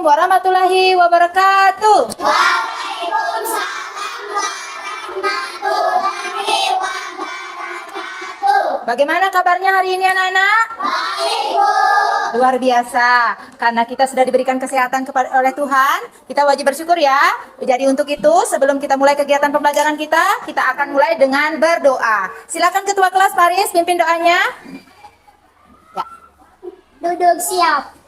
Assalamualaikum warahmatullahi wabarakatuh. Waalaikumsalam warahmatullahi wabarakatuh. Bagaimana kabarnya hari ini anak-anak? Baik, Bu. Luar biasa. Karena kita sudah diberikan kesehatan oleh Tuhan, kita wajib bersyukur ya. Jadi untuk itu, sebelum kita mulai kegiatan pembelajaran kita akan mulai dengan berdoa. Silakan Ketua Kelas Paris pimpin doanya. Ya. Duduk siap.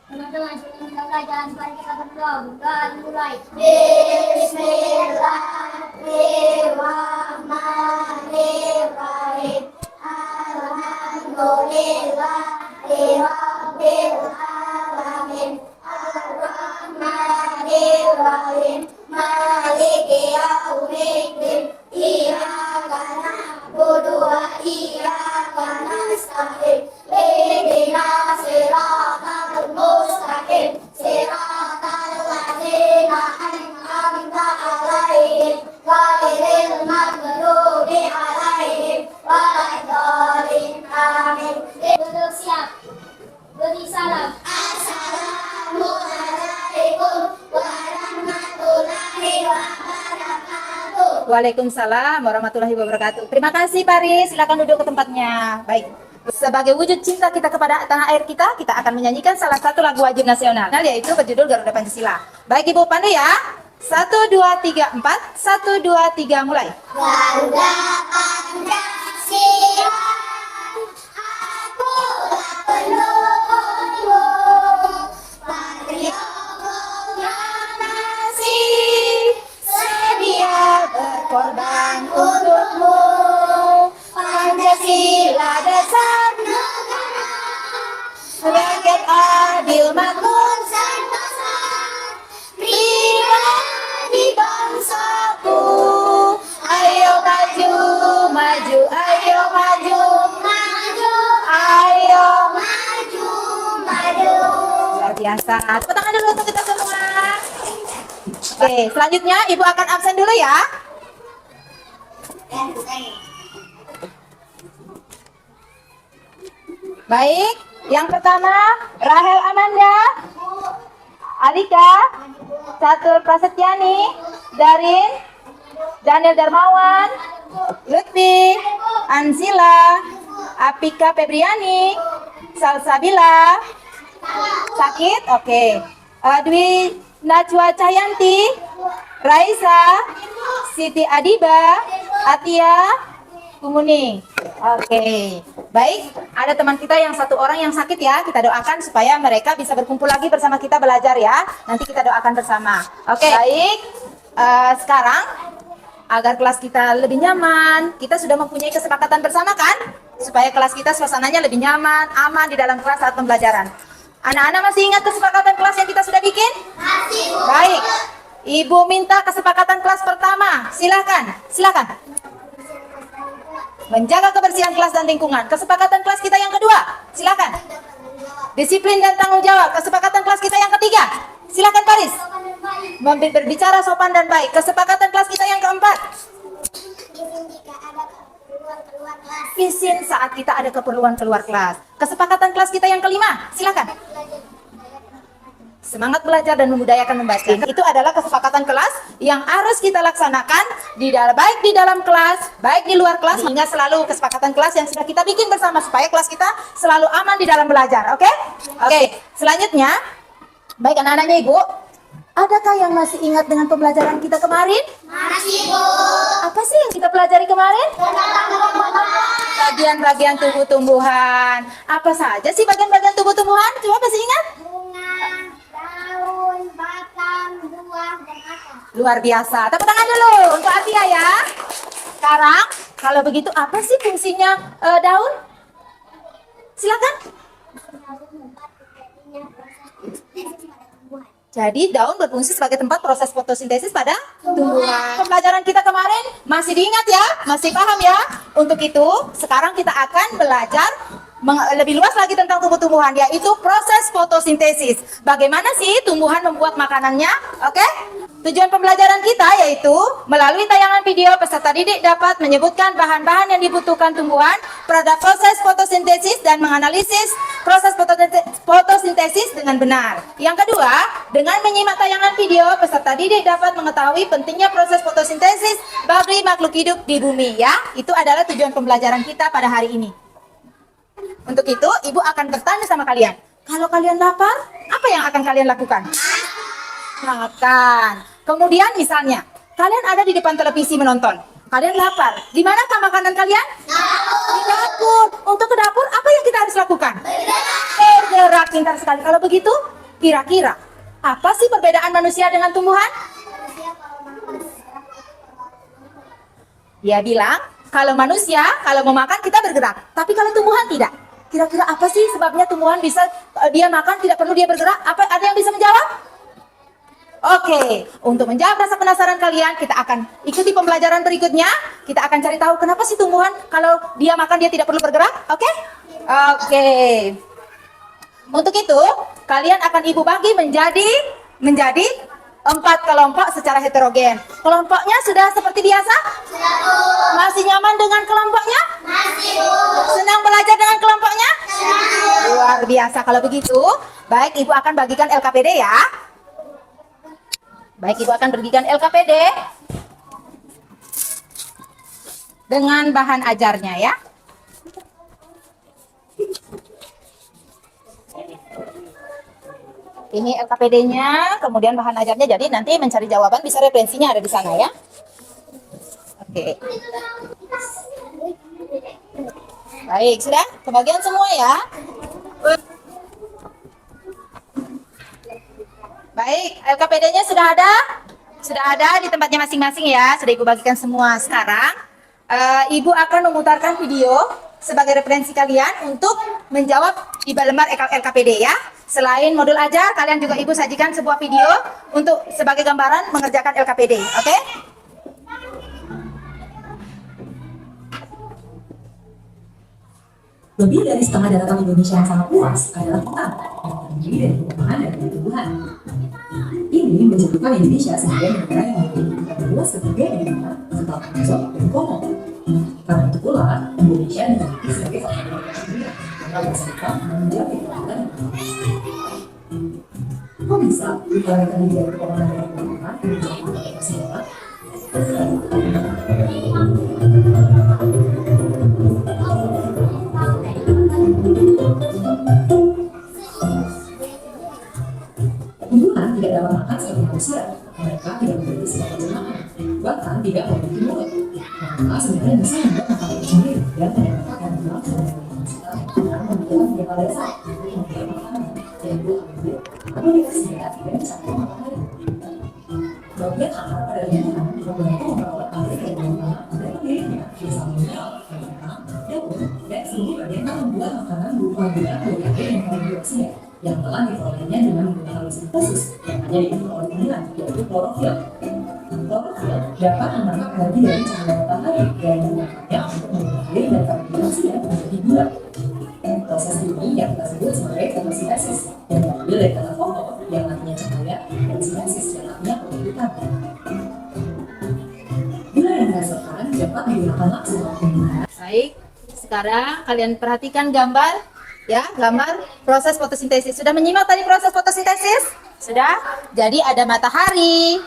Teman-teman, sebelum kita belajar, mari kita berdoa dan mulai. Bismillahirrahmanirrahim. Alhamdulillahirabbil alamin. Arrahmanirrahim. Maliki yaumiddin. Iyyaka na'budu wa iyyaka nasta'in. Ihdinas siratal mustaqim. Siratal ladzina an'amta 'alaihim ghairil maghdubi 'alaihim waladdallin. Amin. Duduk siap. Beri salam. Assalamualaikum warahmatullahi wabarakatuh. Waalaikumsalam warahmatullahi wabarakatuh. Terima kasih Paris, silakan duduk ke tempatnya. Baik. Sebagai wujud cinta kita kepada tanah air kita akan menyanyikan salah satu lagu wajib nasional, yaitu berjudul Garuda Pancasila. Baik Ibu pandu ya. 1, 2, 3, 4. 1, 2, 3 mulai. Garuda Pancasila, akulah pendukungmu, patriotnya nasib, sedia berkorban untukmu. Pancasila dasar negara, rakyat adil makmur sentosa, pribadi bangsaku. Ayo maju, maju, ayo maju, maju, ayo maju, maju. Luar biasa. Tepuk tangan dulu untuk kita semua. Oke, selanjutnya Ibu akan absen dulu ya. Baik, yang pertama Rahel Amanda, Alika, Catur Prasetyani, Darin, Daniel Darmawan, Lutfi, Ansila, Apika Febriani, Salsabila. Sakit? Oke. Dwi Najwa Cahyanti, Raisa, Siti Adiba, Atia, Kumuning. Oke. Baik, ada teman kita yang satu orang yang sakit ya. Kita doakan supaya mereka bisa berkumpul lagi bersama kita belajar ya. Nanti kita doakan bersama. Oke. Baik. Sekarang agar kelas kita lebih nyaman, kita sudah mempunyai kesepakatan bersama kan? Supaya kelas kita suasananya lebih nyaman, aman di dalam kelas saat pembelajaran. Anak-anak masih ingat kesepakatan kelas yang kita sudah bikin? Masih, Bu. Baik. Ibu minta kesepakatan kelas pertama. Silakan. Silakan. Menjaga kebersihan kelas dan lingkungan. Kesepakatan kelas kita yang kedua. Silakan. Disiplin dan tanggung jawab. Kesepakatan kelas kita yang ketiga. Silakan Paris. Berbicara sopan dan baik. Kesepakatan kelas kita yang keempat. Izin saat kita ada keperluan keluar kelas. Kesepakatan kelas kita yang kelima. Silakan. Semangat belajar dan membudayakan membaca. Itu adalah kesepakatan kelas yang harus kita laksanakan baik di dalam kelas, baik di luar kelas, hingga selalu kesepakatan kelas yang sudah kita bikin bersama supaya kelas kita selalu aman di dalam belajar. Oke? Oke. Selanjutnya, baik anak-anaknya Ibu, adakah yang masih ingat dengan pembelajaran kita kemarin? Masih, Bu. Apa sih yang kita pelajari kemarin? Bagian-bagian tubuh tumbuhan. Apa saja sih bagian-bagian tubuh tumbuhan? Coba masih ingat? Bunga, daun, batang, buah, dan akar. Luar biasa. Tepuk tangan dulu untuk Atia ya. Sekarang, kalau begitu apa sih fungsinya daun? Silakan. Jadi daun berfungsi sebagai tempat proses fotosintesis pada tumbuhan. Pembelajaran kita kemarin masih diingat ya? Masih paham ya? Untuk itu, sekarang kita akan belajar lebih luas lagi tentang tumbuh-tumbuhan, yaitu proses fotosintesis. Bagaimana sih tumbuhan membuat makanannya? Oke? Tujuan pembelajaran kita yaitu melalui tayangan video peserta didik dapat menyebutkan bahan-bahan yang dibutuhkan tumbuhan pada proses fotosintesis dan menganalisis proses fotosintesis dengan benar. Yang kedua, dengan menyimak tayangan video peserta didik dapat mengetahui pentingnya proses fotosintesis bagi makhluk hidup di bumi ya. Itu adalah tujuan pembelajaran kita pada hari ini. Untuk itu, Ibu akan bertanya sama kalian. Kalau kalian lapar, apa yang akan kalian lakukan? Makan. Kemudian misalnya, kalian ada di depan televisi menonton. Kalian lapar. Di manakah makanan kalian? Di dapur. Untuk ke dapur, apa yang kita harus lakukan? Bergerak. Pintar sekali. Kalau begitu, kira-kira apa sih perbedaan manusia dengan tumbuhan? Dia bilang, kalau manusia, kalau mau makan kita bergerak. Tapi kalau tumbuhan tidak. Kira-kira apa sih sebabnya tumbuhan bisa dia makan tidak perlu dia bergerak? Ada yang bisa menjawab? Oke, untuk menjawab rasa penasaran kalian, kita akan ikuti pembelajaran berikutnya. Kita akan cari tahu kenapa sih tumbuhan kalau dia makan dia tidak perlu bergerak. Oke? Oke. Untuk itu, kalian akan Ibu bagi menjadi 4 kelompok secara heterogen. Kelompoknya sudah seperti biasa? Masih nyaman dengan kelompoknya? Senang belajar dengan kelompoknya? Luar biasa. Kalau begitu, baik Ibu akan bagikan LKPD ya. Baik, Ibu akan bagikan LKPD dengan bahan ajarnya ya. Ini LKPD-nya, kemudian bahan ajarnya. Jadi nanti mencari jawaban bisa referensinya ada di sana ya. Oke. Baik, sudah kebagian semua ya. Baik, LKPD-nya sudah ada? Sudah ada di tempatnya masing-masing ya. Sudah Ibu bagikan semua. Sekarang, Ibu akan memutarkan video sebagai referensi kalian untuk menjawab di lembar LKPD ya. Selain modul ajar, kalian juga Ibu sajikan sebuah video untuk sebagai gambaran mengerjakan LKPD. Oke? Lebih dari setengah daratan Indonesia yang sangat luas adalah hutan yang terdiri dari pepohonan dan tumbuhan. Ini menjadikan Indonesia sebagai negara yang memiliki hutan luas ketiga di dunia setelah Amazon dan Kongo. Karena itu pula, Indonesia dimiliki sebagai salah satu negara dunia yang bersifat menjaga kedaulatan. Kok bisa dipelajari dari pepohonan dan tumbuhan menjadi hutan nasional? Tumbuhan tidak dapat makan seperti manusia. Mereka tidak memiliki sifat pencernaan, bahkan tidak memiliki mulut. Maka sebenarnya bisa membuat makanan itu sendiri dan mereka akan bilang sebenarnya kita karena membuat dia pada saat membuat makanan dan buat ambil atau dikasih dan bisa makanan. Bagian akar pada tumbuhan membantu merawat air dan makanan dan dirinya bisa mineral, makanan, daun, dan seluruh bagian yang membuat makanan berupa gula, protein, dan karbon dioksida yang telah diperolehnya dengan menggunakan mesin khusus yang hanya dimiliki oleh tumbuhan, yaitu klorofil. Klorofil dapat menangkap energi dari cahaya matahari dan menggunakannya untuk mengubah air dan karbon dioksida menjadi gula. Proses ini yang kita sebut sebagai fotosintesis dan diambil dari kata foto yang artinya cahaya dan sintesis yang artinya pembentukan. Gula yang dihasilkan dapat digunakan langsung oleh tumbuhan. Baik, sekarang kalian perhatikan gambar ya, gambar proses fotosintesis. Sudah menyimak tadi proses fotosintesis? Sudah? Jadi ada matahari.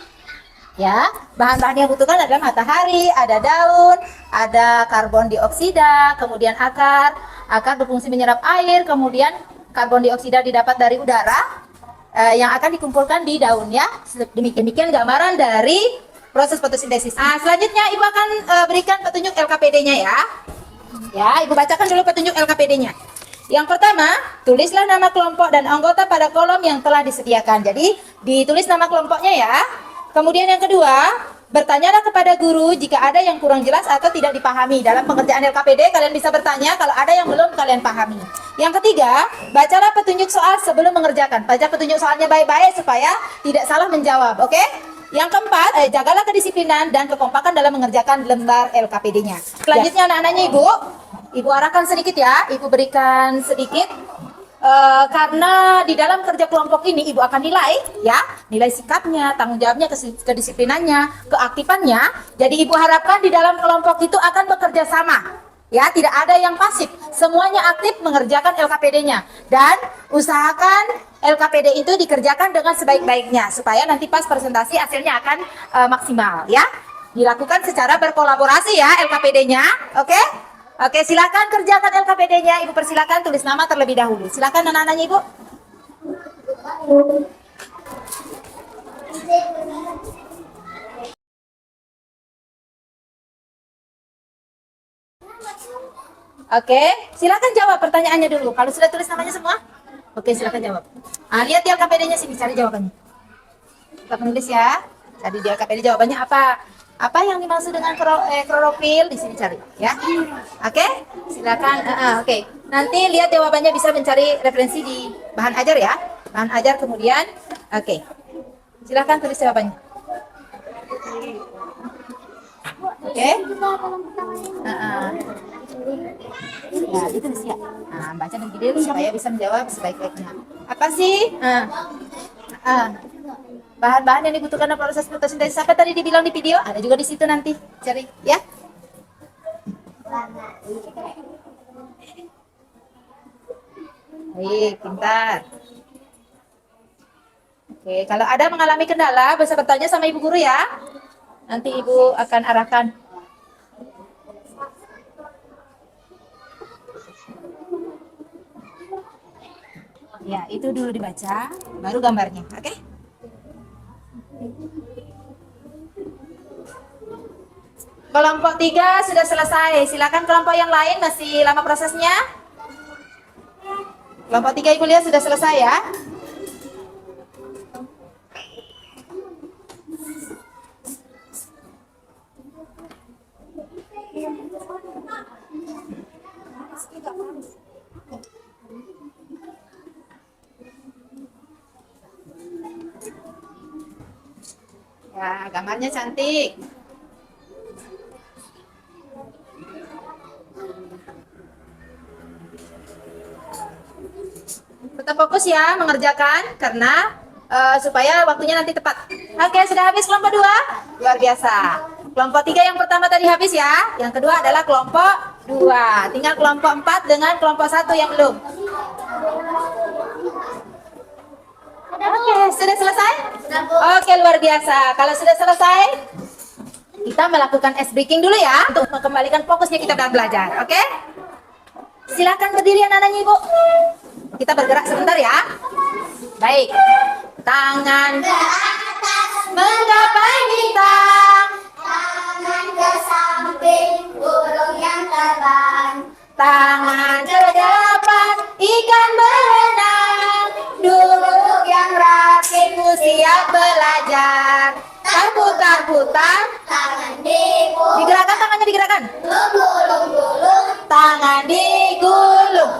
Ya, bahan-bahan yang dibutuhkan adalah matahari, ada daun, ada karbon dioksida, kemudian akar berfungsi menyerap air, kemudian karbon dioksida didapat dari udara yang akan dikumpulkan di daun ya. Demikian gambaran dari proses fotosintesis. Nah, selanjutnya Ibu akan berikan petunjuk LKPD-nya ya. Ya, Ibu bacakan dulu petunjuk LKPD-nya. Yang pertama, tulislah nama kelompok dan anggota pada kolom yang telah disediakan. Jadi, ditulis nama kelompoknya ya. Kemudian yang kedua, bertanyalah kepada guru jika ada yang kurang jelas atau tidak dipahami. Dalam pengerjaan LKPD, kalian bisa bertanya kalau ada yang belum kalian pahami. Yang ketiga, bacalah petunjuk soal sebelum mengerjakan. Baca petunjuk soalnya baik-baik supaya tidak salah menjawab, oke? Yang keempat, jagalah kedisiplinan dan kekompakan dalam mengerjakan lembar LKPD-nya. Selanjutnya anak-anaknya Ibu arahkan sedikit ya. Ibu berikan sedikit karena di dalam kerja kelompok ini ibu akan nilai ya, nilai sikapnya, tanggung jawabnya, kedisiplinannya, keaktifannya. Jadi ibu harapkan di dalam kelompok itu akan bekerja sama. Ya, tidak ada yang pasif. Semuanya aktif mengerjakan LKPD-nya. Dan usahakan LKPD itu dikerjakan dengan sebaik-baiknya supaya nanti pas presentasi hasilnya akan maksimal ya. Dilakukan secara berkolaborasi ya LKPD-nya. Oke? Oke, silakan kerjakan LKPD-nya. Ibu persilakan tulis nama terlebih dahulu. Silakan anak-anaknya Ibu. Oke, silakan jawab pertanyaannya dulu. Kalau sudah tulis namanya semua, oke silakan jawab. Lihat di LKPD-nya sini, cari jawabannya. Kita menulis ya. Cari di LKPD jawabannya apa? Apa yang dimaksud dengan klorofil? Di sini cari, ya. Oke, silakan. Oke, nanti lihat jawabannya, bisa mencari referensi di bahan ajar ya. Bahan ajar kemudian. Oke, silakan tulis jawabannya. Oke. Ya, ditulis ya. Nah, baca dan detail supaya bisa menjawab sebaik-baiknya. Apa sih? Bahan-bahan yang dibutuhkan dalam proses fotosintesis apa tadi dibilang di video? Ada juga di situ nanti. Cari ya. Baik, pintar. Oke, kalau ada mengalami kendala bisa bertanya sama ibu guru ya. Nanti ibu akan arahkan. Ya, itu dulu dibaca, baru gambarnya, oke? Kelompok 3 sudah selesai. Silakan kelompok yang lain, masih lama prosesnya. Kelompok 3 Ibu lihat sudah selesai ya. Ya, gambarnya cantik. Tetap fokus ya mengerjakan karena supaya waktunya nanti tepat. Oke, sudah habis kelompok 2? Luar biasa. Kelompok 3 yang pertama tadi habis ya. Yang kedua adalah kelompok 2. Tinggal kelompok 4 dengan kelompok 1 yang belum. Oke, sudah selesai? Oke, luar biasa. Kalau sudah selesai, kita melakukan ice breaking dulu ya untuk mengembalikan fokusnya kita dalam belajar. Oke? Silakan berdiri anak-anaknya Ibu. Kita bergerak sebentar ya. Baik. Tangan ke atas menggapai bintang. Tangan ke samping, burung yang terbang. Tangan ke depan, ikan berenang. Duduk yang rapi, Siap belajar. Putar-putar. tangan digulung, Digerakkan tangannya, digerakkan. gulung-gulung. Tangan digulung.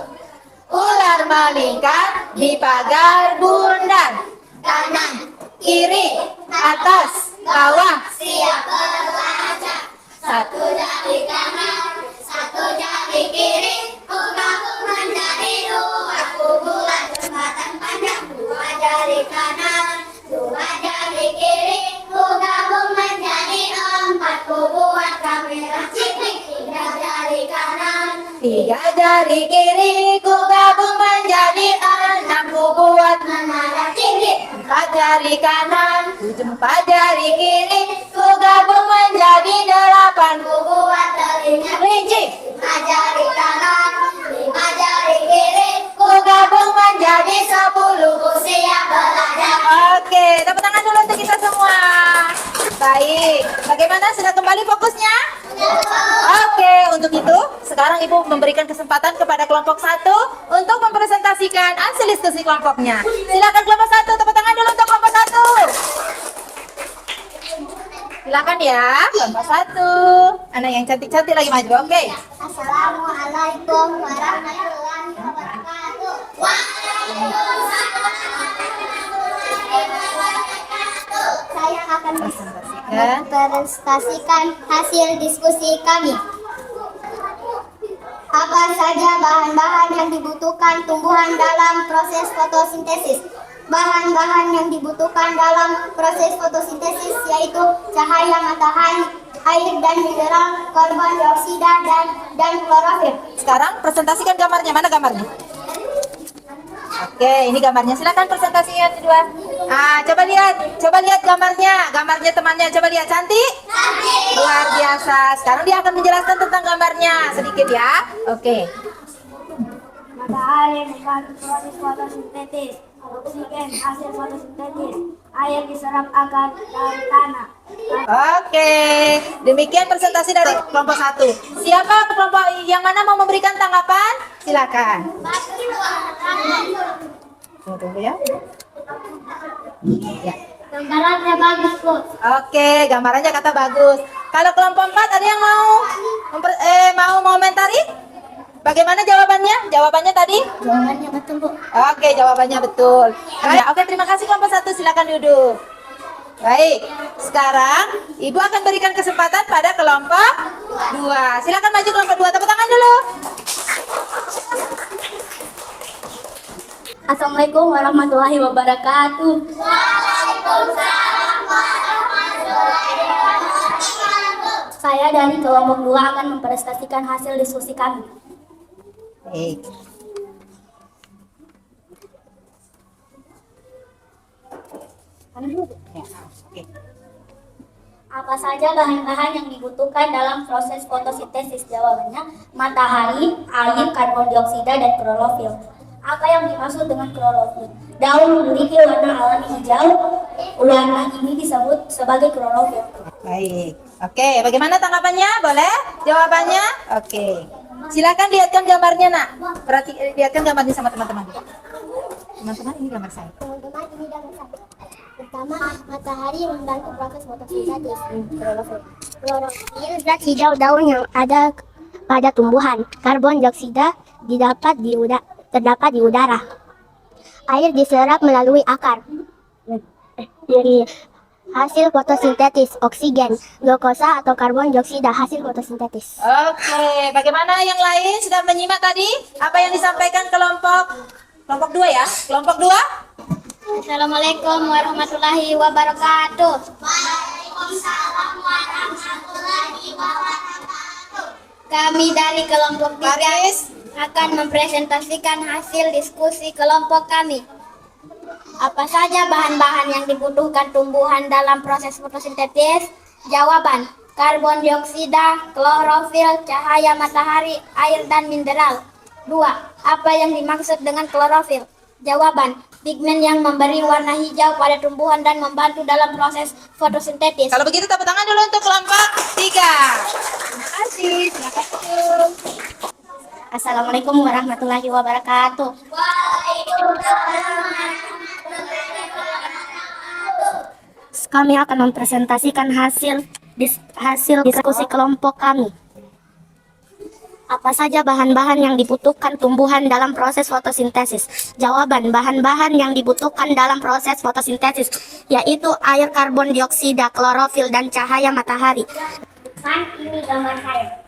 Ular melingkar di pagar bundar. Kanan, Kiri, atas, bawah. siap belajar. Satu jari kanan, satu jari kiri. Ku gabung menjadi dua. Ku buat jembatan panjang. Dua jari kanan, dua jari kiri. Ku gabung menjadi empat. Ku buat kamera ciplik. Tiga jari kanan, Tiga jari kiri, ku gabung menjadi enam. Ku buat menara tinggi. empat jari kanan, empat jari kiri. Ku gabung menjadi delapan. Ku buat telinga Kelinci. lima jari kanan, lima jari kiri. Ku gabung menjadi 10. Ku siap belajar. Oke, tepuk tangan dulu untuk kita semua. Baik, bagaimana sudah kembali fokusnya? Oke, untuk itu sekarang Ibu memberikan kesempatan kepada kelompok 1 untuk mempresentasikan hasil diskusi kelompoknya. Silakan kelompok 1, tepuk tangan dulu untuk kelompok 1. Silakan ya, kelompok 1. Anak yang cantik-cantik lagi maju, oke. Assalamualaikum warahmatullahi wabarakatuh. Waalaikumsalam warahmatullahi wabarakatuh. Saya akan mempresentasikan hasil diskusi kami. Apa saja bahan-bahan yang dibutuhkan tumbuhan dalam proses fotosintesis? Bahan-bahan yang dibutuhkan dalam proses fotosintesis yaitu cahaya matahari, air dan mineral, karbon dioksida dan klorofil. Sekarang presentasikan gambarnya. Mana gambarnya? Oke, ini gambarnya. Silakan presentasikan kedua. Coba lihat gambarnya. Gambarnya temannya. Coba lihat, cantik? Cantik. Luar biasa. Sekarang dia akan menjelaskan tentang gambarnya sedikit ya. Oke. Matahari membantu proses fotosintesis. Oksigen hasil fotosintesis. Air diserap agar dari tanah. Oke, demikian presentasi dari kelompok 1. Siapa kelompok yang mana mau memberikan tanggapan? Silakan. Tunggu ya. Ya. Gambarannya bagus, Bu. Oke, gambarannya kata bagus. Kalau kelompok 4 ada yang mau komentari? Bagaimana jawabannya? Jawabannya tadi? Jawabannya betul, Bu. Oke, jawabannya betul. Oke, terima kasih kelompok 1. Silakan duduk. Baik, sekarang Ibu akan berikan kesempatan pada kelompok 2. Silakan maju kelompok 2. Tepuk tangan dulu. Assalamualaikum warahmatullahi wabarakatuh. Saya dari kelompok 2 akan mempresentasikan hasil diskusi kami. Baik. Ya, oke. Apa saja bahan-bahan yang dibutuhkan dalam proses fotosintesis? Jawabannya matahari, air, karbon dioksida, dan klorofil. Apa yang dimaksud dengan klorofil? Daun memiliki warna alami hijau. Warna ini disebut sebagai klorofil. Baik. Oke, bagaimana tanggapannya? Boleh? Jawabannya? Oke. Silakan lihatkan gambarnya, Nak. Lihatkan gambarnya sama teman-teman. Teman-teman, ini gambar saya. Teman-teman, ini gambar saya. Pertama, matahari membantu proses fotosintesis. Klorofil zat hijau daun yang ada pada tumbuhan. Karbon dioksida terdapat di udara. Air diserap melalui akar. Dari hasil fotosintesis, oksigen, glukosa atau karbon dioksida hasil fotosintesis. Oke, bagaimana yang lain sudah menyimak tadi? Apa yang disampaikan kelompok 2 ya? Kelompok 2? Assalamualaikum warahmatullahi wabarakatuh. Waalaikumsalam warahmatullahi wabarakatuh. Kami dari kelompok 3 Baris. akan mempresentasikan hasil diskusi kelompok kami. Apa saja bahan-bahan yang dibutuhkan tumbuhan dalam proses fotosintesis? Jawaban: karbon dioksida, klorofil, cahaya matahari, air dan mineral. 2. Apa yang dimaksud dengan klorofil? Jawaban: pigmen yang memberi warna hijau pada tumbuhan dan membantu dalam proses fotosintesis. Kalau begitu tepuk tangan dulu untuk kelompok 3. Terima kasih. Silakan. Assalamualaikum warahmatullahi wabarakatuh. Kami akan mempresentasikan hasil diskusi kelompok kami. Apa saja bahan-bahan yang dibutuhkan tumbuhan dalam proses fotosintesis? Jawaban: bahan-bahan yang dibutuhkan dalam proses fotosintesis yaitu air, karbon dioksida, klorofil, dan cahaya matahari. Ini gambar saya.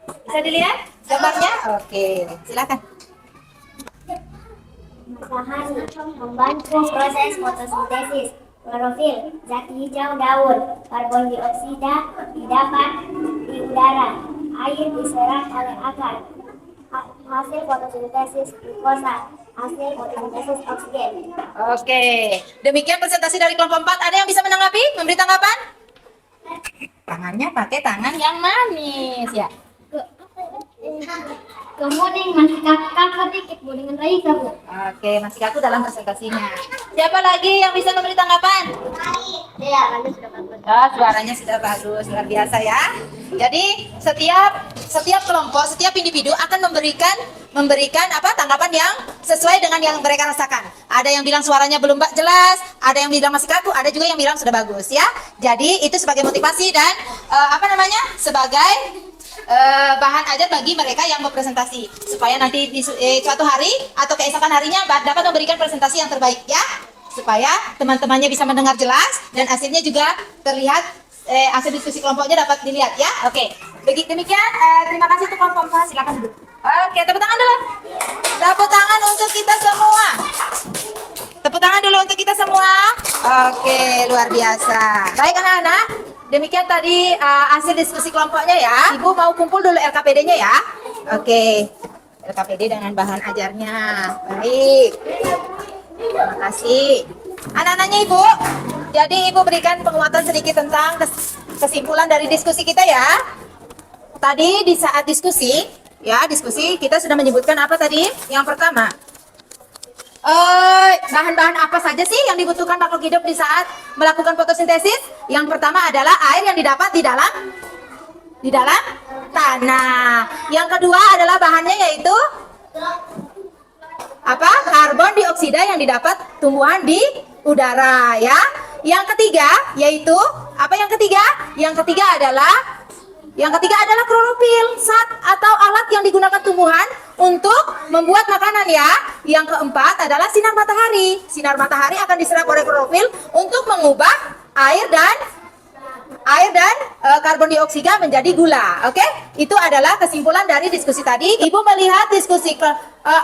Bisa dilihat gambarnya? Oke, silakan. Matahari membantu proses fotosintesis. Klorofil, zat hijau daun. Karbon dioksida didapat di udara. Air diserap oleh akar. Hasil fotosintesis glukosa. Hasil fotosintesis oksigen. Oke, demikian presentasi dari kelompok 4. Ada yang bisa menanggapi? Memberi tanggapan? Tangannya pakai tangan yang manis ya. Kemudian masih kakak dikit bu dengan Raisa bu. Oke, masih kaku dalam presentasinya. Siapa lagi yang bisa memberi tanggapan? Ya, Anda sudah bagus. Suaranya sudah bagus, luar biasa ya. Jadi setiap kelompok, setiap individu akan memberikan tanggapan yang sesuai dengan yang mereka rasakan. Ada yang bilang suaranya belum jelas, ada yang bilang masih kaku, ada juga yang bilang sudah bagus ya. Jadi itu sebagai motivasi dan sebagai bahan ajar bagi mereka yang berpresentasi supaya nanti di suatu hari atau keesokan harinya dapat memberikan presentasi yang terbaik ya, supaya teman-temannya bisa mendengar jelas dan hasilnya juga terlihat, hasil diskusi kelompoknya dapat dilihat ya. Oke, demikian terima kasih untuk kelompok. Silakan duduk. Oke, tepuk tangan dulu. Tepuk tangan untuk kita semua. Tepuk tangan dulu untuk kita semua. Oke, luar biasa. Baik anak-anak, demikian tadi hasil diskusi kelompoknya ya. Ibu mau kumpul dulu LKPD-nya ya. Oke, LKPD dengan bahan ajarnya. Baik. Terima kasih. Anak-anaknya Ibu, jadi Ibu berikan penguatan sedikit tentang kesimpulan dari diskusi kita ya. Tadi di saat diskusi kita sudah menyebutkan apa tadi? Yang pertama, bahan-bahan apa saja sih yang dibutuhkan makhluk hidup di saat melakukan fotosintesis? Yang pertama adalah air yang didapat di dalam tanah. Yang kedua adalah bahannya yaitu apa? Karbon dioksida yang didapat tumbuhan di udara ya. Yang ketiga yaitu apa yang ketiga? Yang ketiga adalah klorofil, zat atau alat yang digunakan tumbuhan untuk membuat makanan ya. Yang keempat adalah sinar matahari. Sinar matahari akan diserap oleh klorofil untuk mengubah air dan karbon dioksida menjadi gula. Oke? Itu adalah kesimpulan dari diskusi tadi. Ibu melihat diskusi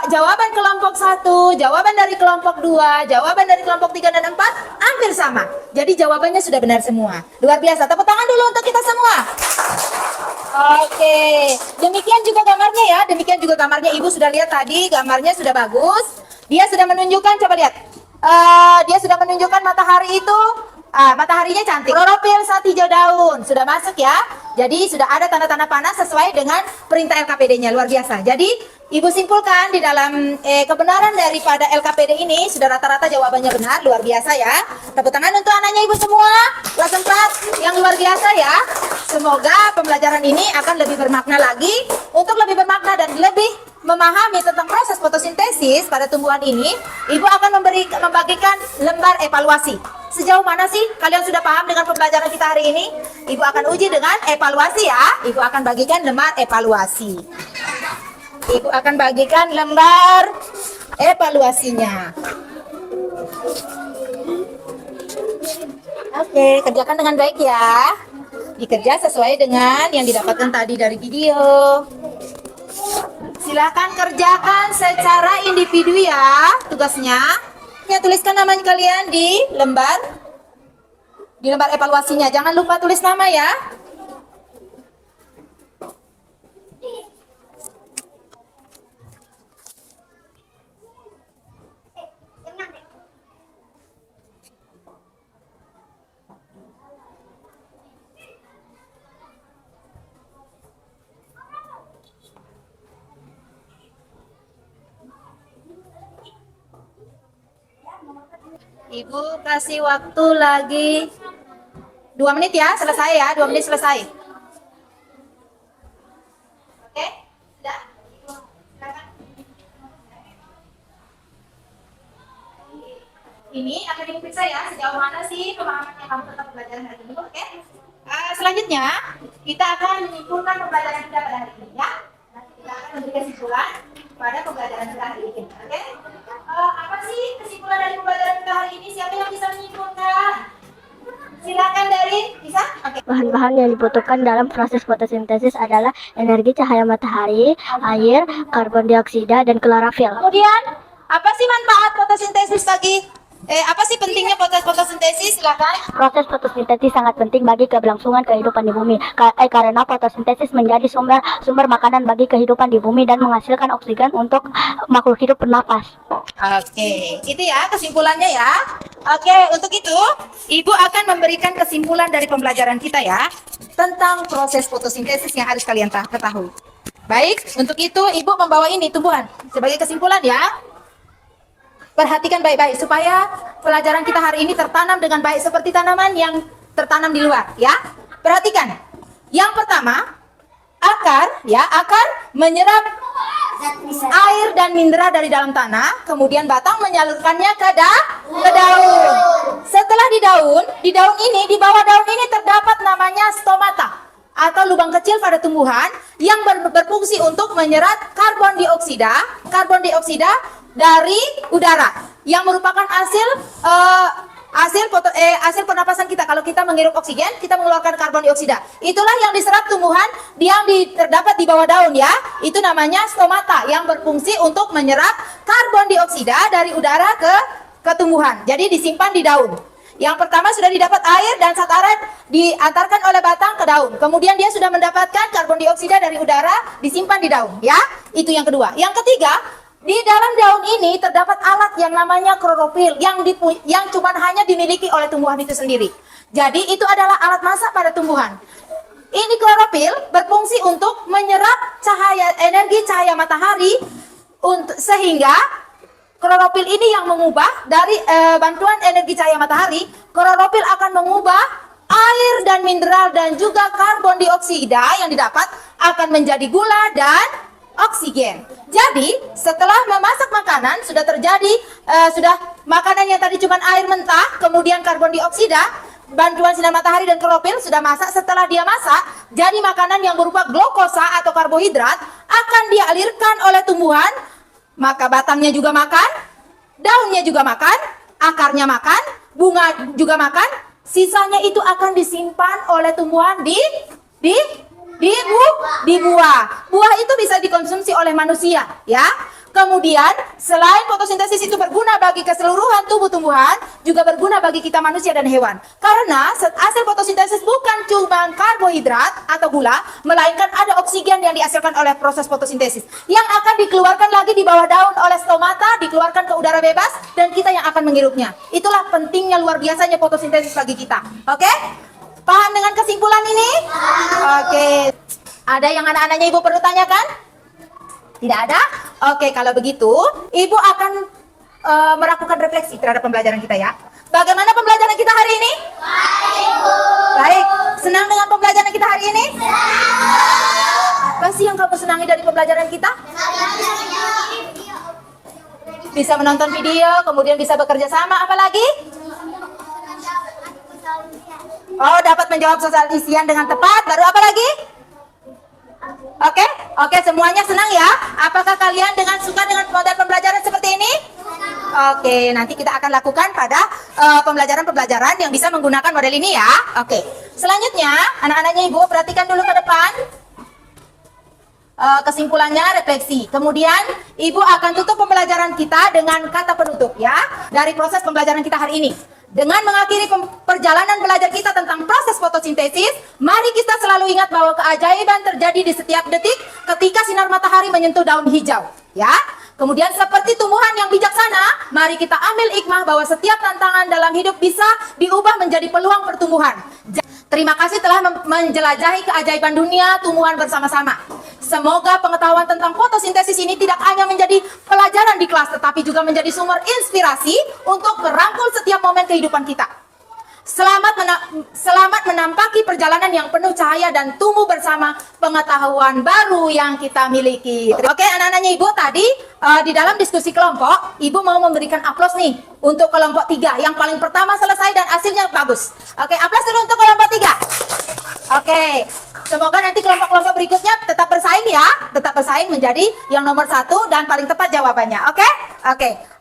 jawaban kelompok 1, jawaban dari kelompok 2, jawaban dari kelompok 3 dan 4 hampir sama. Jadi jawabannya sudah benar semua. Luar biasa. Tepuk tangan dulu untuk kita semua. Oke. Demikian juga gambarnya ya. Demikian juga gambarnya. Ibu sudah lihat tadi gambarnya sudah bagus. Dia sudah menunjukkan, coba lihat. Dia sudah menunjukkan matahari itu mataharinya cantik. Klorofil, zat hijau daun sudah masuk ya. Jadi sudah ada tanda-tanda panas sesuai dengan perintah LKPD-nya. Luar biasa. Jadi Ibu simpulkan di dalam kebenaran daripada LKPD ini sudah rata-rata jawabannya benar. Luar biasa ya. Tepuk tangan untuk anaknya Ibu semua. Kelas 4 yang luar biasa ya. Semoga pembelajaran ini akan lebih bermakna lagi. Untuk lebih bermakna dan lebih memahami tentang proses fotosintesis pada tumbuhan ini, Ibu akan membagikan lembar evaluasi. Sejauh mana sih kalian sudah paham dengan pembelajaran kita hari ini? Ibu akan uji dengan evaluasi ya. Ibu akan bagikan lembar evaluasi. Ibu akan bagikan lembar evaluasinya. Oke, kerjakan dengan baik ya. Dikerja sesuai dengan yang didapatkan tadi dari video. Silakan kerjakan secara individu ya tugasnya. Ya, tuliskan namanya kalian di lembar evaluasinya. Jangan lupa tulis nama ya. Ibu kasih waktu lagi 2 menit ya, selesai ya, 2 menit selesai. Oke, sudah. Silakan. Ini akan diperiksa ya, sejauh mana sih pemahaman yang kamu tentang pembelajaran hari ini, oke? Selanjutnya, kita akan menyimpulkan pembelajaran kita pada hari ini ya. Nanti kita akan memberikan kesimpulan pada pembelajaran kita hari ini, oke? Apa sih kesimpulan dari pembelajaran kita hari ini? Siapa yang bisa menyimpulkan? Silakan dari bisa. Oke. Bahan-bahan yang dibutuhkan dalam proses fotosintesis adalah energi cahaya matahari, air, karbon dioksida, dan klorofil. Kemudian, apa sih manfaat fotosintesis bagi apa sih pentingnya fotosintesis? Silakan. Proses fotosintesis sangat penting bagi keberlangsungan kehidupan di bumi karena fotosintesis menjadi sumber makanan bagi kehidupan di bumi dan menghasilkan oksigen untuk makhluk hidup bernafas. Oke, itu ya kesimpulannya ya. Oke, untuk itu Ibu akan memberikan kesimpulan dari pembelajaran kita ya tentang proses fotosintesis yang harus kalian ketahui. Baik, untuk itu Ibu membawa ini tumbuhan sebagai kesimpulan ya. Perhatikan baik-baik supaya pelajaran kita hari ini tertanam dengan baik seperti tanaman yang tertanam di luar ya. Perhatikan. Yang pertama, akar menyerap air dan mineral dari dalam tanah, kemudian batang menyalurkannya ke daun. Setelah di daun ini, di bawah daun ini terdapat namanya stomata atau lubang kecil pada tumbuhan yang berfungsi untuk menyerap karbon dioksida dari udara yang merupakan hasil hasil pernapasan kita. Kalau kita menghirup oksigen, kita mengeluarkan karbon dioksida. Itulah yang diserap tumbuhan yang terdapat di bawah daun ya. Itu namanya stomata yang berfungsi untuk menyerap karbon dioksida dari udara ke tumbuhan. Jadi disimpan di daun. Yang pertama sudah didapat air dan zat air diantarkan oleh batang ke daun. Kemudian dia sudah mendapatkan karbon dioksida dari udara disimpan di daun ya. Itu yang kedua. Yang ketiga, di dalam daun ini terdapat alat yang namanya klorofil yang cuma hanya dimiliki oleh tumbuhan itu sendiri. Jadi itu adalah alat masak pada tumbuhan. Ini klorofil berfungsi untuk menyerap energi cahaya matahari sehingga klorofil ini yang mengubah dari bantuan energi cahaya matahari, klorofil akan mengubah air dan mineral dan juga karbon dioksida yang didapat akan menjadi gula dan oksigen. Jadi setelah memasak makanan sudah terjadi makanan yang tadi cuma air mentah, kemudian karbon dioksida, bantuan sinar matahari dan klorofil sudah masak. Setelah dia masak, jadi makanan yang berupa glukosa atau karbohidrat akan dialirkan oleh tumbuhan. Maka batangnya juga makan, daunnya juga makan, akarnya makan, bunga juga makan. Sisanya itu akan disimpan oleh tumbuhan di buah. Buah itu bisa dikonsumsi oleh manusia, ya. Kemudian, selain fotosintesis itu berguna bagi keseluruhan tubuh tumbuhan, juga berguna bagi kita manusia dan hewan. Karena hasil fotosintesis bukan cuma karbohidrat atau gula, melainkan ada oksigen yang dihasilkan oleh proses fotosintesis yang akan dikeluarkan lagi di bawah daun oleh stomata, dikeluarkan ke udara bebas, dan kita yang akan menghirupnya. Itulah pentingnya luar biasanya fotosintesis bagi kita. Oke? Paham dengan kesimpulan ini? Oke. Ada yang anak-anaknya ibu perlu tanyakan? Tidak ada? Oke, kalau begitu ibu akan melakukan refleksi terhadap pembelajaran kita ya. Bagaimana pembelajaran kita hari ini? Baik. Senang dengan pembelajaran kita hari ini? Apa sih yang kamu senangi dari pembelajaran kita? Bisa menonton video, kemudian bisa bekerja sama, apa lagi? Oh, dapat menjawab soal isian dengan tepat. Baru apa lagi? Oke, semuanya senang ya? Apakah kalian suka dengan model pembelajaran seperti ini? Oke, nanti kita akan lakukan pada pembelajaran-pembelajaran yang bisa menggunakan model ini ya. Oke, selanjutnya anak-anaknya ibu perhatikan dulu ke depan. Kesimpulannya refleksi. Kemudian ibu akan tutup pembelajaran kita dengan kata penutup ya dari proses pembelajaran kita hari ini. Dengan mengakhiri perjalanan belajar kita tentang proses fotosintesis, mari kita selalu ingat bahwa keajaiban terjadi di setiap detik ketika sinar matahari menyentuh daun hijau. Ya. Kemudian seperti tumbuhan yang bijaksana, mari kita ambil hikmah bahwa setiap tantangan dalam hidup bisa diubah menjadi peluang pertumbuhan. Terima kasih telah menjelajahi keajaiban dunia tumbuhan bersama-sama. Semoga pengetahuan tentang fotosintesis ini tidak hanya menjadi pelajaran di kelas, tetapi juga menjadi sumber inspirasi untuk merangkul setiap momen kehidupan kita. Selamat menampaki perjalanan yang penuh cahaya dan tumbuh bersama pengetahuan baru yang kita miliki. Oke, anak-anaknya ibu tadi di dalam diskusi kelompok, ibu mau memberikan aplaus nih untuk kelompok 3. Yang paling pertama selesai dan hasilnya bagus. Oke, aplaus dulu untuk kelompok 3. Oke, semoga nanti kelompok-kelompok berikutnya tetap bersaing ya. Tetap bersaing menjadi yang nomor 1 dan paling tepat jawabannya. Oke.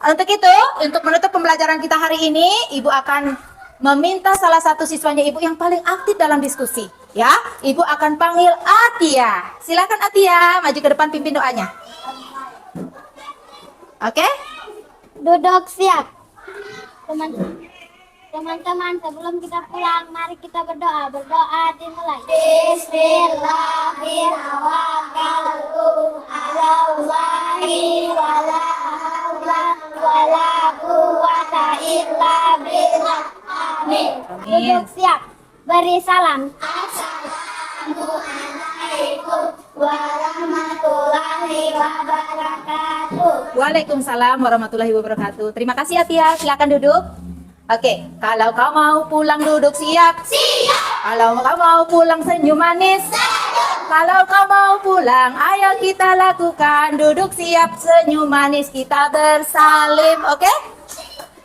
Untuk itu, untuk menutup pembelajaran kita hari ini, ibu akan meminta salah satu siswanya ibu yang paling aktif dalam diskusi. Ya, ibu akan panggil Atia. Silakan Atia, maju ke depan pimpin doanya. Oke? Duduk siap. Teman-teman, sebelum kita pulang, mari kita berdoa. Berdoa dimulai. Bismillahirrahmanirrahim. Alallahi wala haula wala quwwata illa billah. Amin. Duduk siap. Beri salam. Assalamualaikum warahmatullahi wabarakatuh. Waalaikumsalam warahmatullahi wabarakatuh. Terima kasih Atia, silakan duduk. Oke, kalau kau mau pulang duduk siap. Siap. Kalau kau mau pulang senyum manis. Kalau kau mau pulang, ayo kita lakukan. Duduk siap, senyum manis, kita bersalim. Oke?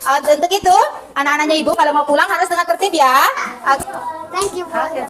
Untuk itu, anak-anaknya ibu kalau mau pulang harus dengan tertib ya. Thank you. Oke.